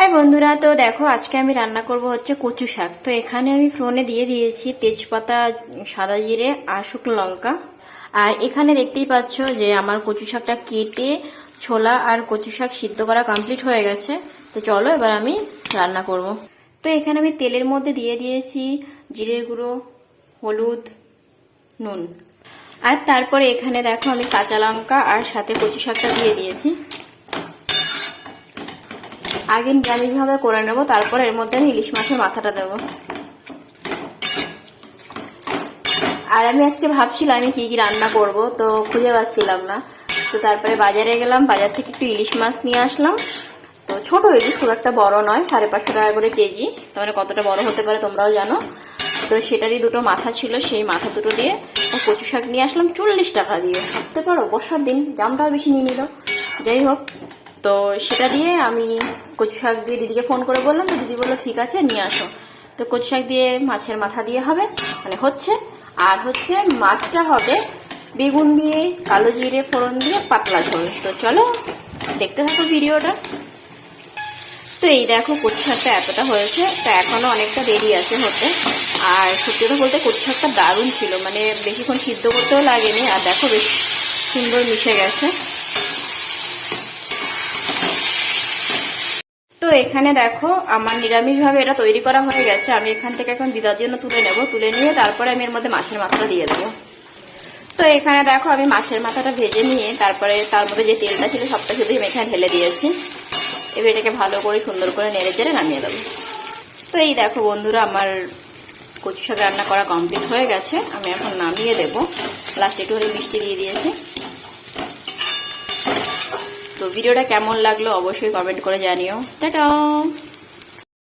High বন্ধুরা, তো দেখো আজকে আমি রান্না করব হচ্ছে কচু শাক। তো এখানে আমি ফোড়নে দিয়ে দিয়েছি তেজপাতা, সাদা জিরে আর শুকনো লঙ্কা। আর এখানে দেখতেই পাচ্ছ যে আমার কচু শাকটা কেটে ছোলা আর কচু শাক সিদ্ধ করা কমপ্লিট হয়ে গেছে। তো চলো এবার আমি রান্না করব। তো এখানে আমি তেলের মধ্যে দিয়ে দিয়েছি জিরের গুঁড়ো, হলুদ, নুন। আর তারপরে এখানে দেখো আমি কাঁচা লঙ্কা আর সাথে কচু শাকটা দিয়ে দিয়েছি। আগে নিরামিষভাবে করে নেব, তারপর এর মধ্যে আমি ইলিশ মাছের মাথাটা দেব। আর আমি আজকে ভাবছিলাম আমি কি কি রান্না করব, তো খুঁজে পাচ্ছিলাম না। তো তারপরে বাজারে গেলাম, বাজার থেকে একটু ইলিশ মাছ নিয়ে আসলাম। তো ছোট ইলিশ, খুব একটা বড় নয়, 550 টাকা করে কেজি। তাহলে কতটা বড় হতে পারে তোমরাও জানো। তো সেটারই দুটো মাথা ছিল, সেই মাথা দুটো দিয়ে কচু শাক নিয়ে আসলাম 40 টাকা দিয়ে। ভাবতে পারো বর্ষার দিন দামটাও বেশি নিয়ে নিল। যাই হোক, তো সেটা দিয়ে আমি কচু শাক দিয়ে দিদিকে ফোন করে বললাম, তো দিদি বললো ঠিক আছে নিয়ে আসো। তো কচু শাক দিয়ে মাছের মাথা দিয়ে হবে, মানে হচ্ছে। আর হচ্ছে মাছটা হবে বেগুন দিয়ে, কালো জিরে ফোড়ন দিয়ে পাতলা ঝোল। তো চলো দেখতে থাকো ভিডিওটা। তো এই দেখো কচু শাকটা এতটা হয়েছে, তো এখনো অনেকটা দেরি আছে হতে। আর সত্যি কথা বলতে কচু শাকটা দারুণ ছিল, মানে বেশিক্ষণ সিদ্ধ করতেও লাগেনি। আর দেখো বেশ সুন্দর মিশে গেছে। তো এখানে দেখো আমার নিরামিষভাবে এটা তৈরি করা হয়ে গেছে। আমি এখান থেকে এখন দিদার জন্য তুলে নেব, তুলে নিয়ে তারপরে আমি এর মধ্যে মাছের মাথাটা দিয়ে দেবো। তো এখানে দেখো আমি মাছের মাথাটা ভেজে নিয়ে তারপরে তার মধ্যে যে তেলটা ছিল সবটা শুধু আমি এখানে ঢেলে দিয়েছি। এবার এটাকে ভালো করে সুন্দর করে নেড়ে চেড়ে নামিয়ে দেবো। তো এই দেখো বন্ধুরা, আমার কচু শাক রান্না করা কমপ্লিট হয়ে গেছে। আমি এখন নামিয়ে দেবো। লাস্টে একটু করে মিষ্টি দিয়ে দিয়েছি। তো ভিডিওটা কেমন লাগলো অবশ্যই কমেন্ট করে জানিও। টাটা।